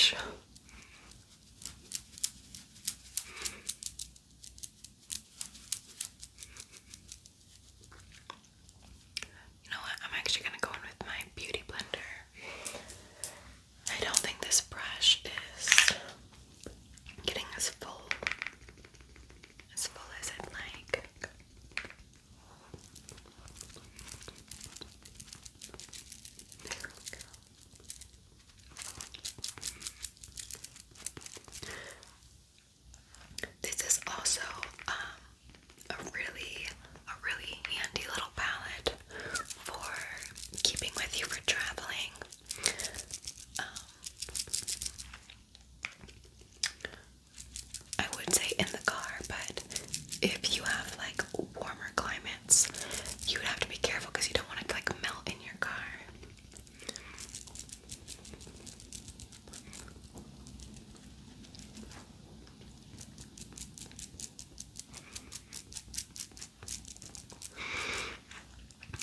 brush. You know what? I'm actually gonna go in with my beauty blender. I don't think this brush is getting as full as I'd like. There we go. This is also a really handy little palette for keeping with you for traveling. I would say in the car, but if you have like warmer climates, you would have to be careful because you don't want it to like melt in your car.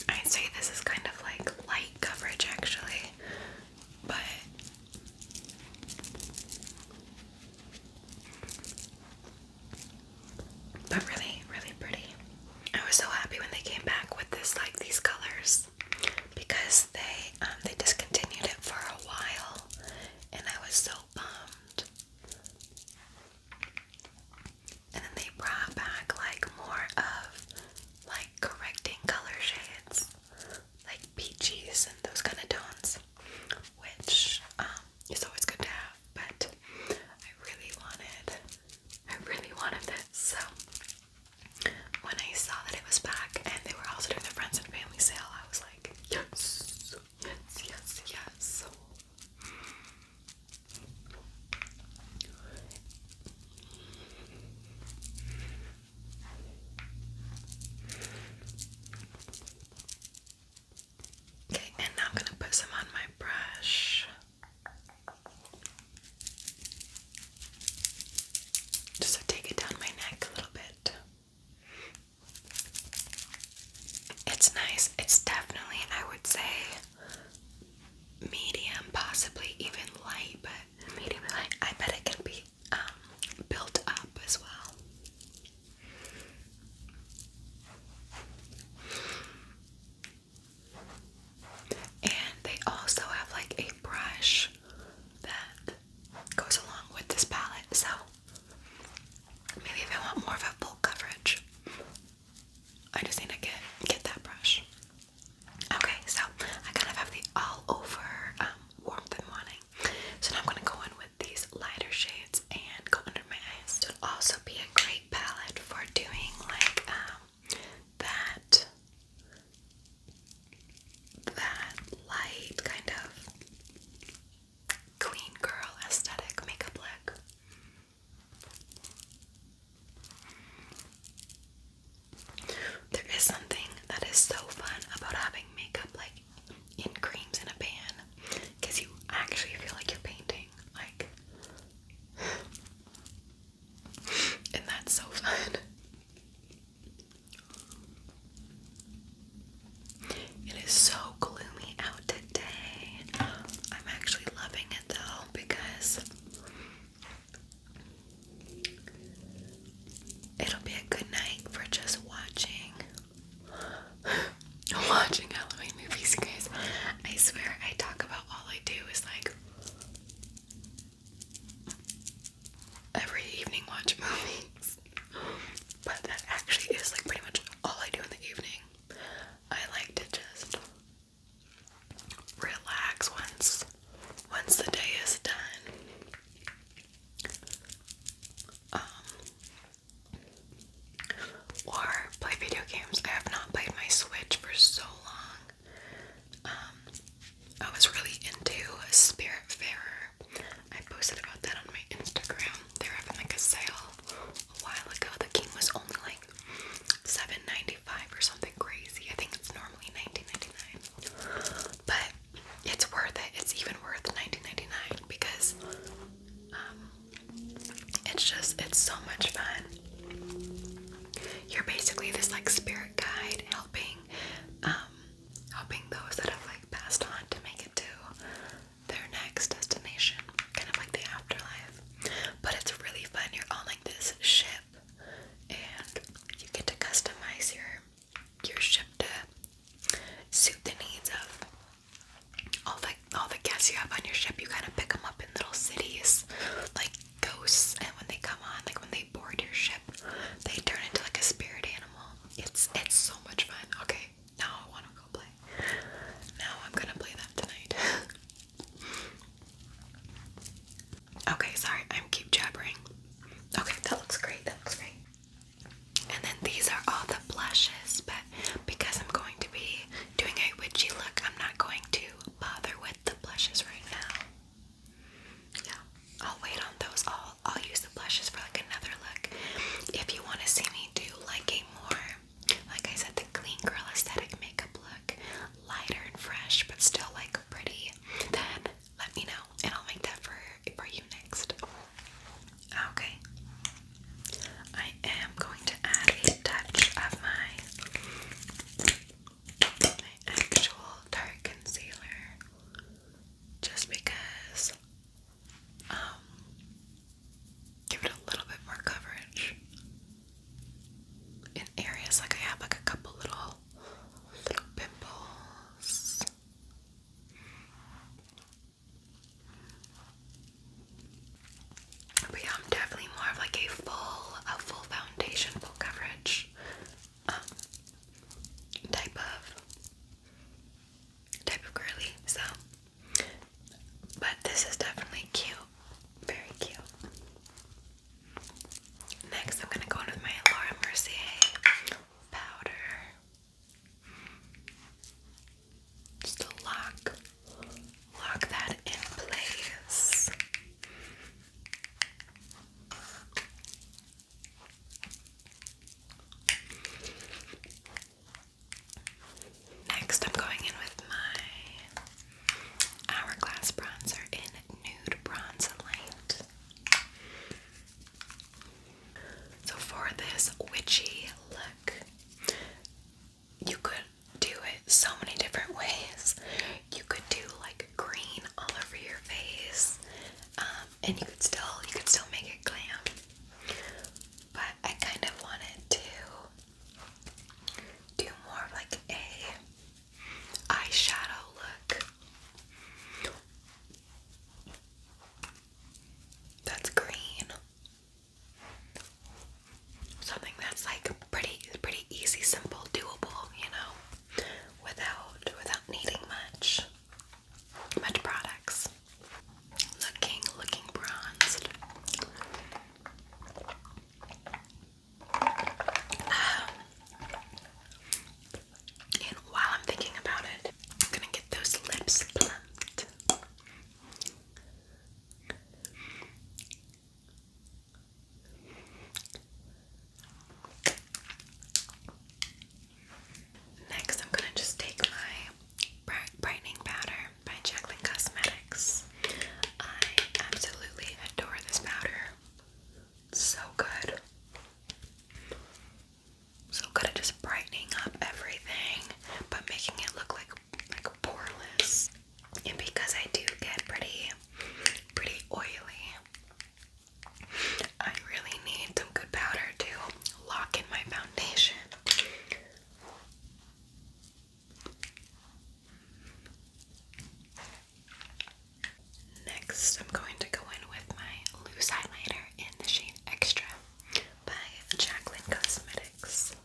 I'd say this is kind of like light coverage actually, but really, really pretty. I was so happy when they came back with this, like these colors, because they discontinued it for a while, and I was so bummed. And then they brought back like more of like correcting color shades, like peaches and those kind of tones, which is always good to have. But I really wanted this, so when I saw that it was back and they were also doing the friends and family sale, I was like, yes, yes, yes, yes. Okay, and now I'm gonna put some on my brush. Just to take it down my neck a little bit. It's nice. It's definitely, I would say, medium, possibly even light, but medium light. I bet it can be built up as well. And they also have like a brush that goes along with this palette, so maybe if I want more of a full coverage, I just need to get that brush. Okay, so I kind of have the all over warmth I'm wanting. ship, you kind of pick them up in little cities, like ghosts, and when they come on, like when they board your ship, they turn into like a spirit animal. It's so much fun. Okay, now I want to go play. Now I'm gonna play that tonight. Okay, sorry, I'm keep jabbering. Okay, that looks great, that looks great. And then these are all the blushes, but because I'm going to be doing a witchy look, I'm not going to bother with the blushes right now. Yeah, I'll wait on those. I'll use the blushes for like another look. If you want to see me do like a more, like I said, the clean girl aesthetic makeup look, lighter and fresh, but still like pretty, then let me know and I'll make that for you next. Okay. I am going to add a touch of my actual Tarte concealer, just because, give it a little bit more coverage in areas like I have like a couple little pimples. But yeah, I'm definitely more of like a full foundation, full coverage type of girly. So, but this is definitely cute, very cute. Next, I'm gonna go in with my Laura Mercier powder, just to lock that in place. Next, I'm going in with my Hourglass bronzer in Nude Bronze Light. So for this witchy look, you could do it so many different ways. You could do like green all over your face, and you could still make it glam. But I kind of wanted to do more of like a eyeshadow look. That's green. Something that's like pretty easy, simple, doable, you know, without needing much products. Looking bronzed. And while I'm thinking about it, I'm gonna get those lips plumped. Next, I'm gonna just take my brightening powder by Jaclyn Cosmetics. I absolutely adore this powder. It's so good. So good at just brightening up everything, but making it look like poreless. And because I do get pretty oily, I really need some good powder to lock in my foundation. Next, I'm going to go in with my loose highlighter in the shade Extra by Jaclyn Cosmetics.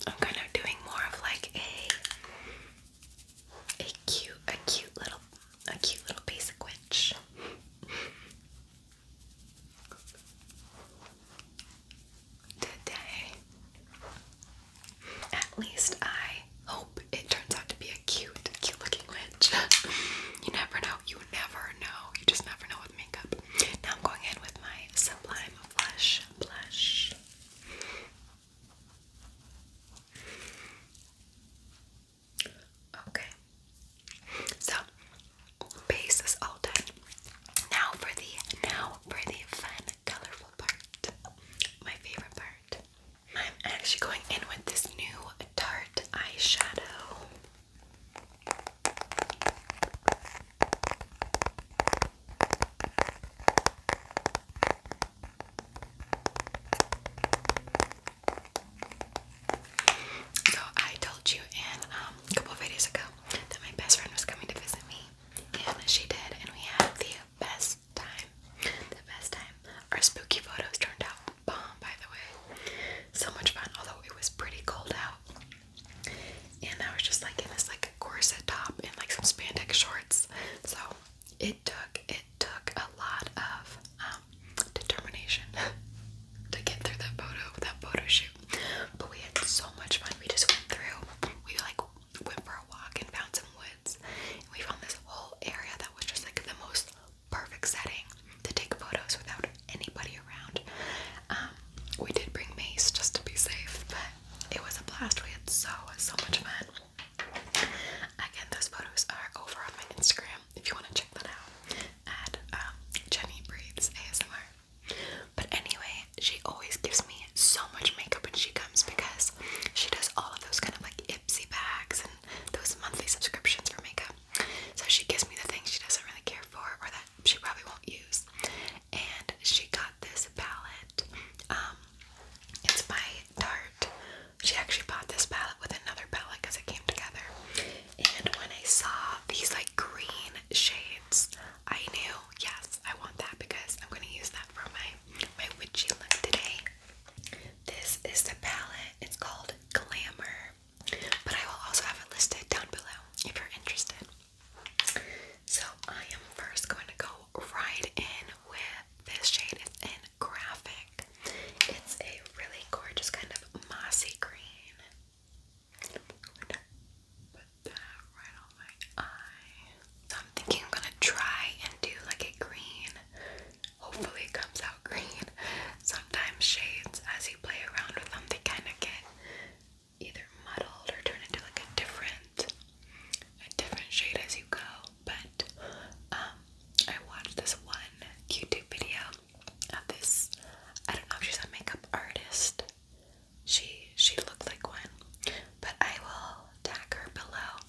I'm kind of doing more of like a cute little basic witch. Today. so much makeup when she comes because she does all of those kind of like Ipsy bags and those monthly subscriptions for makeup. So she gives me the things she doesn't really care for or that she probably won't use. And she got this palette. It's by Tarte. She actually bought this palette with another palette because it came together. And when I saw these like green shades, I knew, yes, I want that because I'm going to use that for my witchy look today. This is the palette. It's called Glamour, but I will also have it listed down below if you're interested. So I am first going to go right in with this shade. It's in Graphic. It's a really gorgeous kind of mossy green. Put that right on my eye. So I'm thinking I'm gonna try and do like a green. Hopefully it comes out green. Sometimes shades, as you play around with them, they kind of get either muddled or turn into like a different shade as you go. But I watched this one YouTube video of this, I don't know if she's a makeup artist. She looked like one, but I will tag her below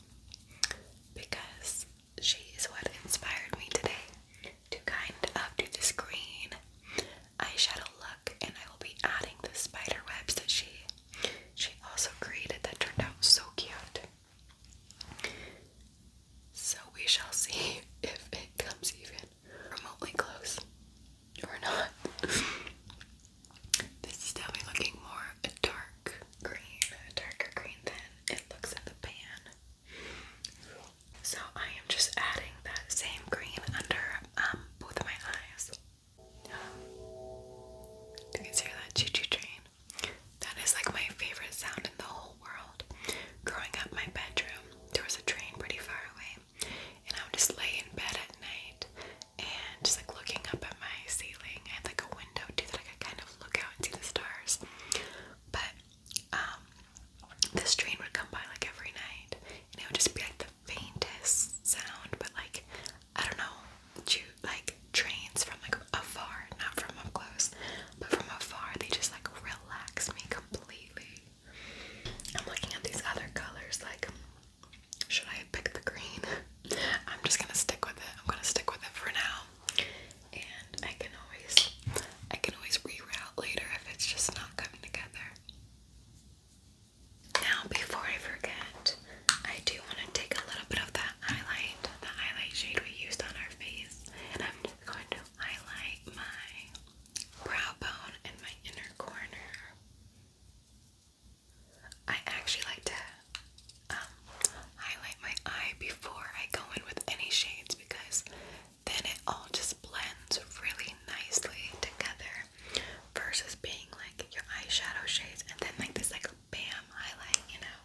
because she is what inspired me today to kind of do this green eyeshadow look, and I will be adding the spider webs that she also created that turned out so cute. So we shall see if it comes even remotely close or not. This is definitely looking more a darker green than it looks in the pan. So I am just adding that same green under both of my eyes. You can hear that choo-choo train. That is like my favorite sound in the whole world. Growing up in my bedroom, there was a train pretty far away, and I would just lay in bed at night and just like looking up at my ceiling. I had like a window too that I could kind of look out and see the stars. But this train would come by like every night, and it would just be like the faintest sound, but like, I don't know, like trains from like afar, not from up close, but from afar, they just like relax me completely. I'm looking at these other colors like, should I pick the green? I'm just gonna stick with it. I'm gonna stick with it for now, and I can always reroute later if it's just not coming together. Now, before I forget, I do want to take a little bit of that highlight, the highlight shade we used on our face, and I'm just going to highlight my brow bone and my inner corner. I actually like to highlight my eye before I go in with any shades because then it all just blends really nicely together versus being like your eyeshadow shades and then like this like bam highlight, you know.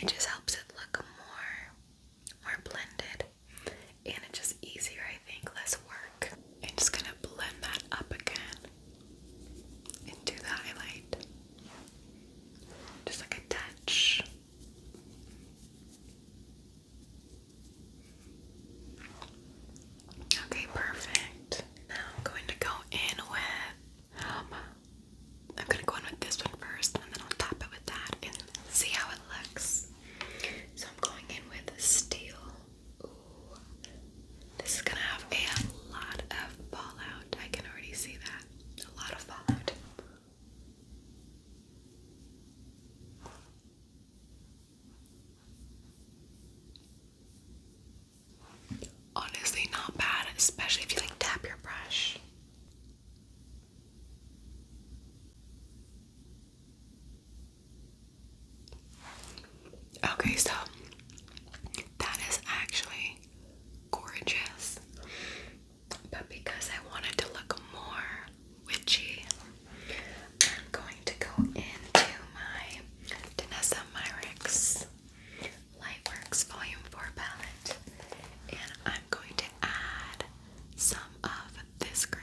It just helps it look more blended, and it's just easier, I think, less work. I'm just gonna blend that up again into the highlight, just like a touch. Okay, perfect. Now I'm going to go in with this one first, and then I'll top it with that and see how it looks. So I'm going in with Steel. Ooh, this is gonna have a lot of fallout. I can already see that. A lot of fallout. Honestly, not bad, especially if you like tap your brush. Okay, so that is actually gorgeous, but because I wanted to look more witchy, I'm going to go into my Danessa Myricks Lightworks Volume 4 palette, and I'm going to add some of this green.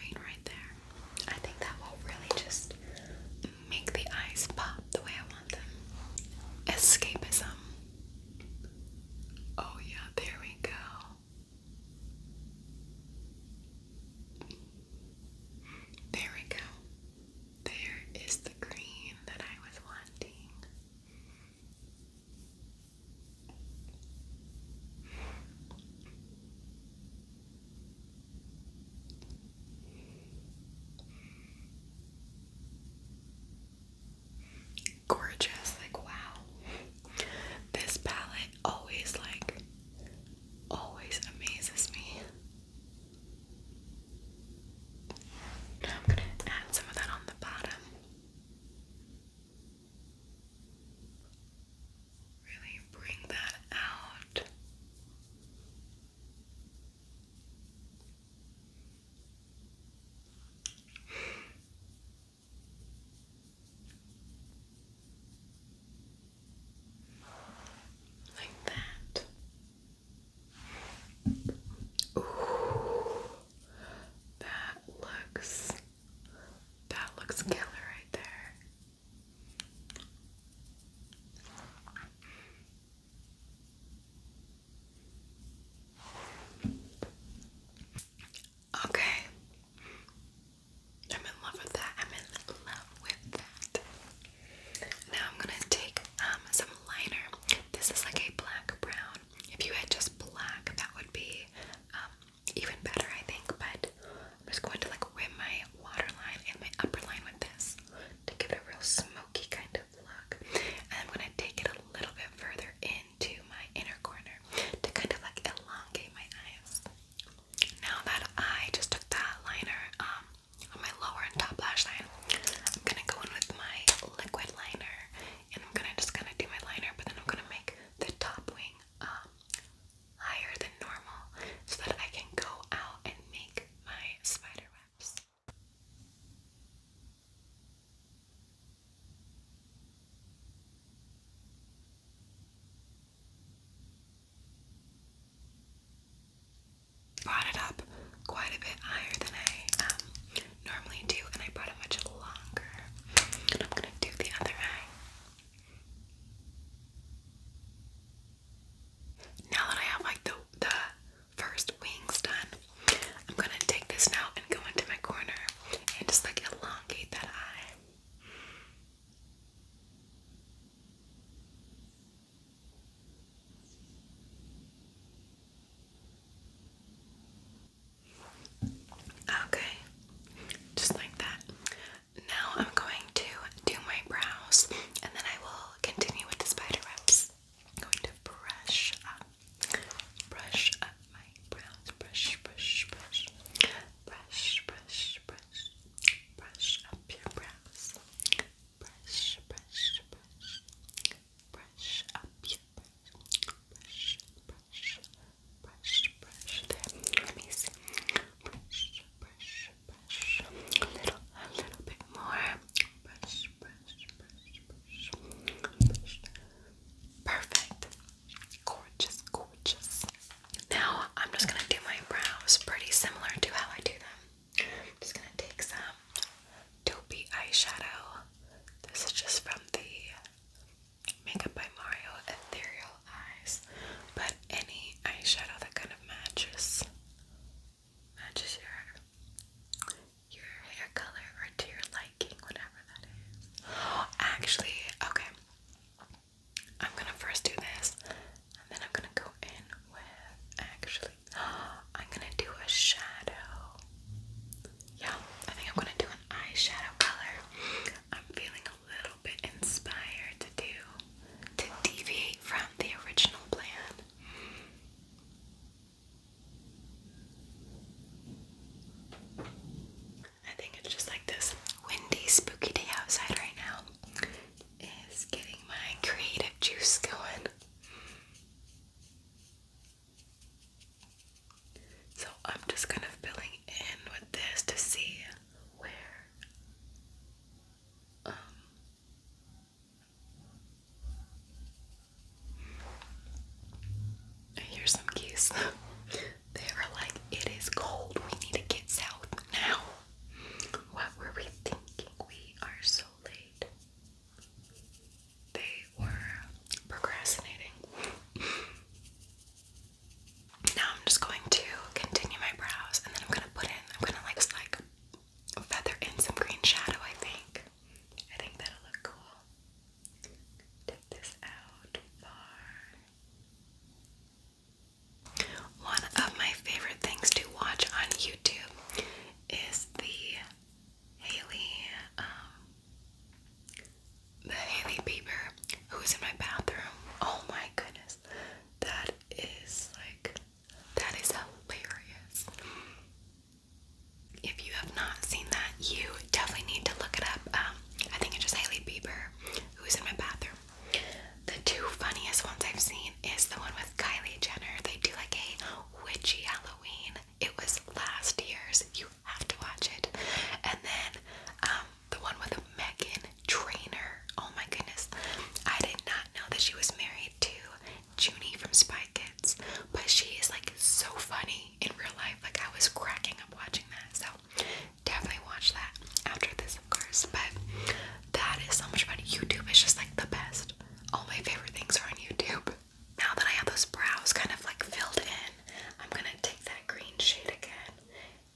juice going. So I'm just kind of filling in with this to see where here's some keys. They are like, it is cold, we need to get south now. What were we thinking? We are so late. They were procrastinating. Now I'm just going to continue my brows, and then I'm gonna like feather in some green shadow, I think. I think that'll look cool. Take this out far. One of my favorite things to watch on YouTube is the Hailey Bieber, who's in my bathroom. Oh my goodness, that is hilarious. If you have not seen that, you definitely need to look it up. I think it's just Hailey Bieber, who's in my bathroom. The two funniest ones I've seen is the one with Kylie Jenner. They do like a witchy Halloween. It was last year's. You have to watch it. And then the one with Megan Trainor. Oh my goodness. I did not know that she was married to Junie from Spy Kids, but she is like so funny in real life. Like, I was cracking up watching that. So definitely watch that after this, of course. But that is so much fun. YouTube is just like the best. All my favorite things are on YouTube. Now that I have those brows kind of like filled in, I'm gonna take that green shade again,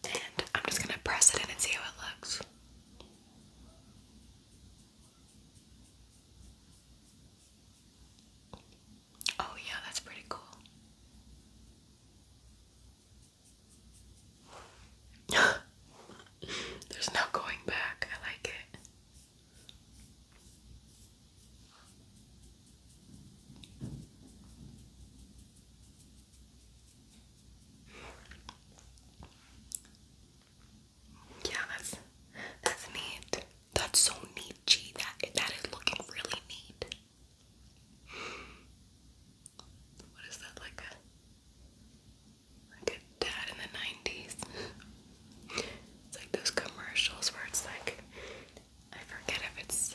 and I'm just gonna press it in and see how it looks. Oh yeah, that's pretty cool. There's no going back. I like it. Yeah, that's neat. That's so neat, G. That is looking really neat. What is that, like a dad in the 90s? It's like those commercials where it's like, I forget if it's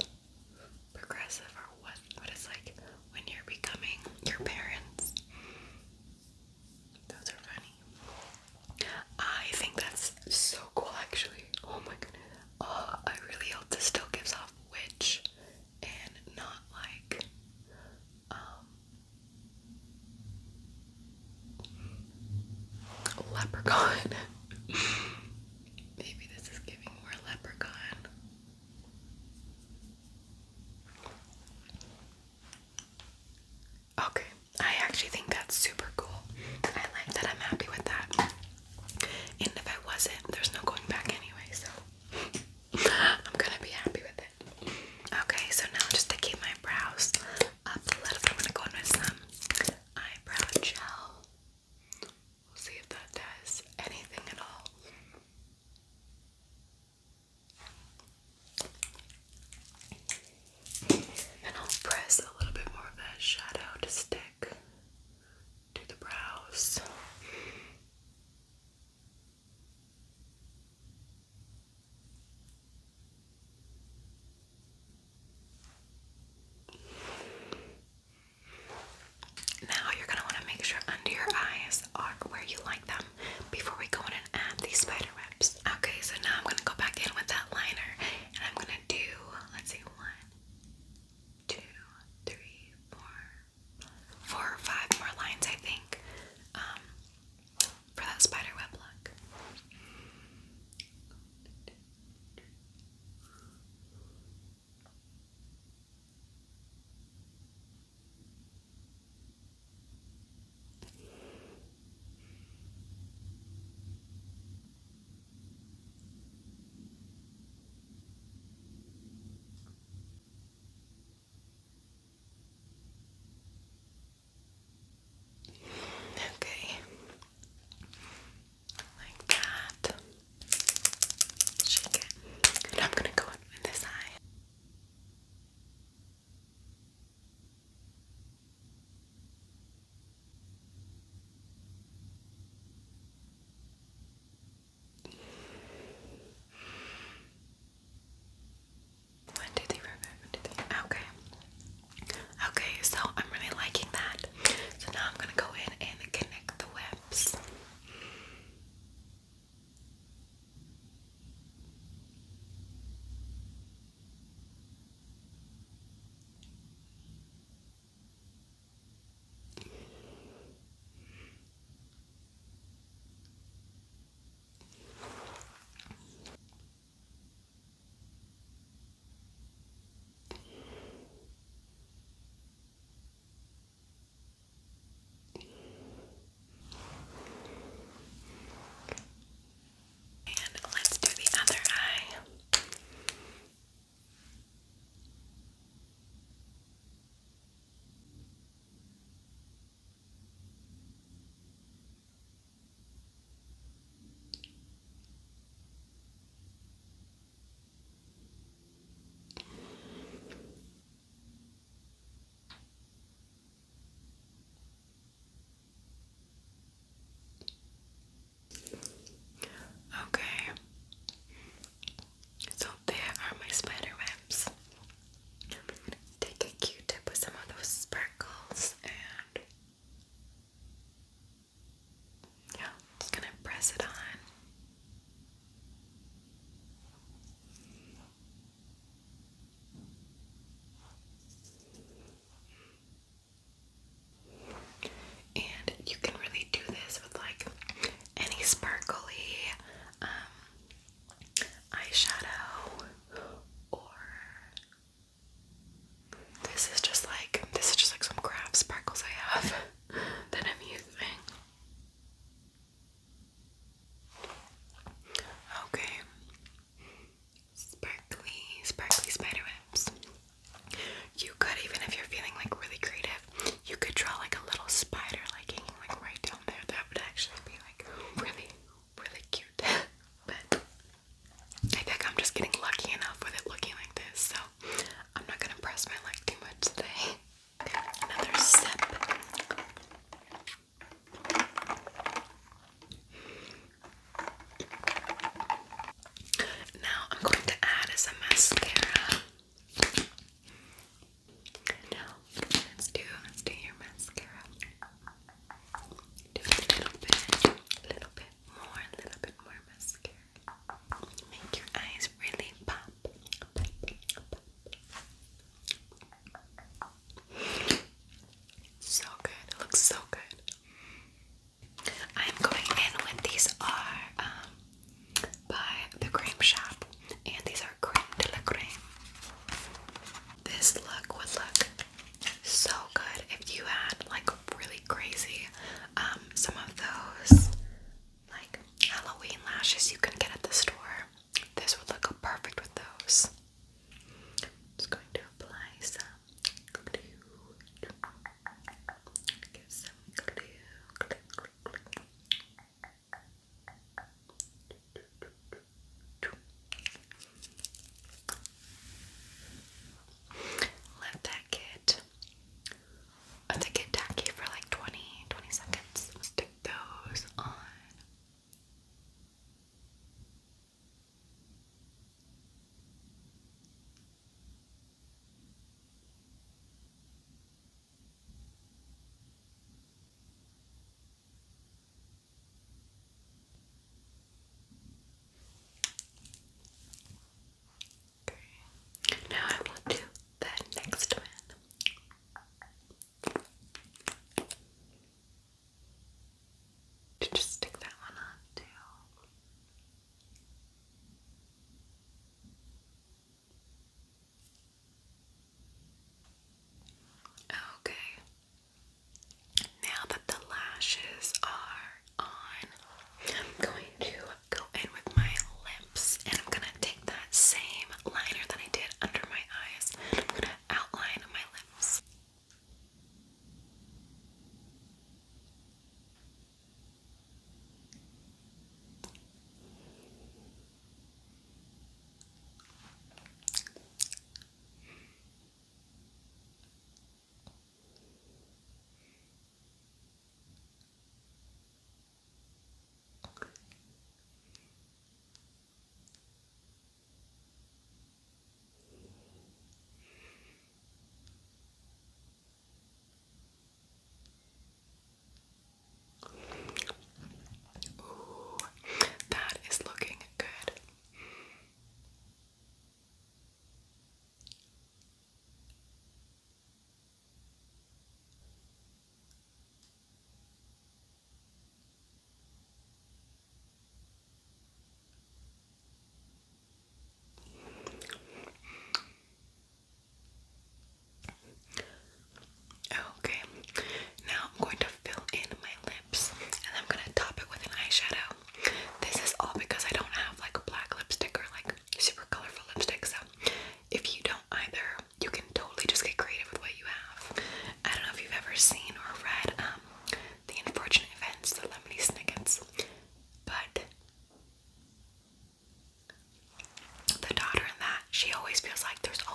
progressive or what, but it's like when you're becoming your parents. Those are funny. I think that's so cool, actually. Oh my goodness. I really hope this still gives off witch and not like leprechaun. Maybe this is giving more leprechaun. Okay, I actually think that's super cool. I like that. I'm happy with that. And if I wasn't, there's no going back anyway, so I'm gonna be happy with it. Okay, so now just to keep my brows up a little bit, I'm gonna go in with some eyebrow gel. We'll see if that does anything.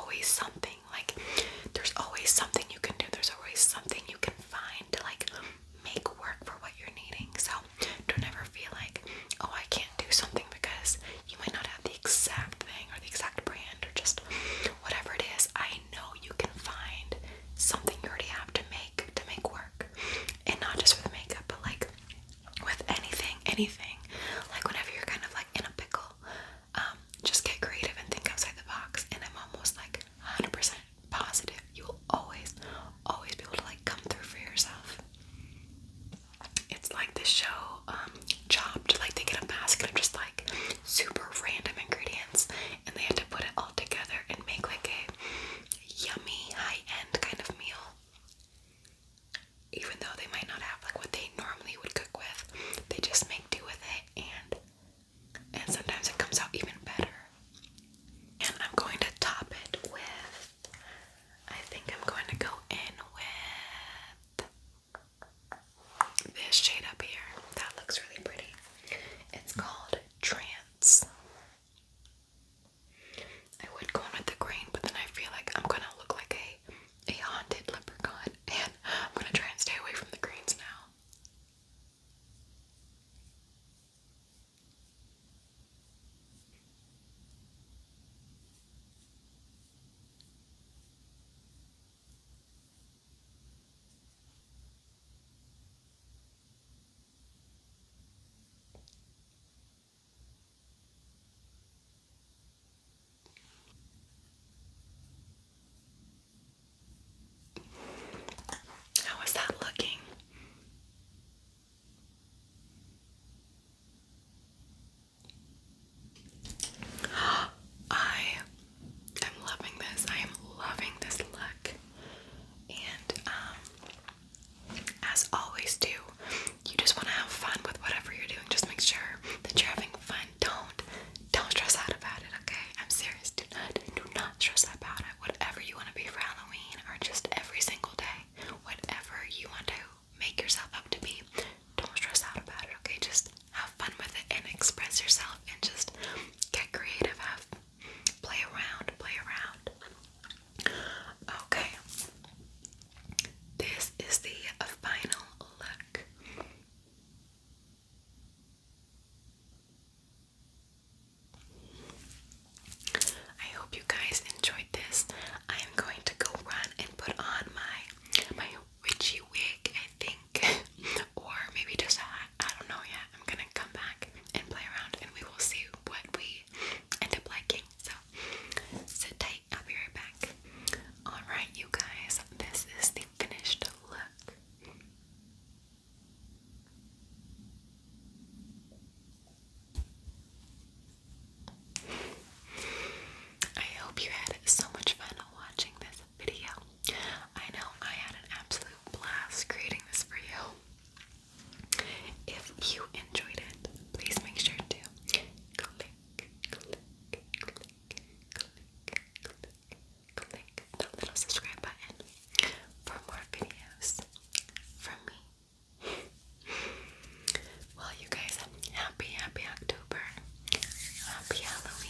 always something. Like, there's always something you can do. There's always something you can find to like make work for what you're needing. So don't ever feel like, oh, I can't do something because you might not have the exact thing or the exact brand or just whatever it is. I know you can find something you already have to make work, and not just with makeup, but like with anything. Like whenever you're kind of like in a pickle, just get creative and think outside the box. And I'm almost like 100% positive you will always be able to like come through for yourself. It's like this show, Chopped. Like they get a basket of just like super random ingredients, and they have to put it all together and make like a yummy high-end kind of meal. Even though they might not have like what they normally would cook with, they just make do with it, and sometimes it comes out even better. And I'm going to top it with, I think I'm going to go in with this shade up here. That looks really pretty. It's called Trance. I would go in with the green, but then I feel like I'm gonna look like a haunted leprechaun, and I'm gonna try and stay away from the greens now. How is that looking? I am loving this. I am loving this look. And as always do, you just want to have fun with whatever you're doing. Just make sure that you're having fun. Don't stress out about it, okay? I'm serious. Do not stress out about it. Whatever you want to be for Halloween, or just every single day, whatever you want to make yourself up to be, don't stress out about it, okay? Just have fun with it and express yourself and just get creative. Play around. Okay. This is the final look. I hope you guys enjoyed this. I am going to go run and put on my witchy wig, I think, or maybe just a hat. I don't know yet. I'm gonna come back and play around, and we will see what we end up liking. So sit tight. I'll be right back. Alright, you guys, this is the finished look. I hope you had so much fun watching this video. I know I had an absolute blast creating this for you. If you enjoyed it, please make sure to click the little subscribe button for more videos from me. Well, you guys, happy October. Happy Halloween.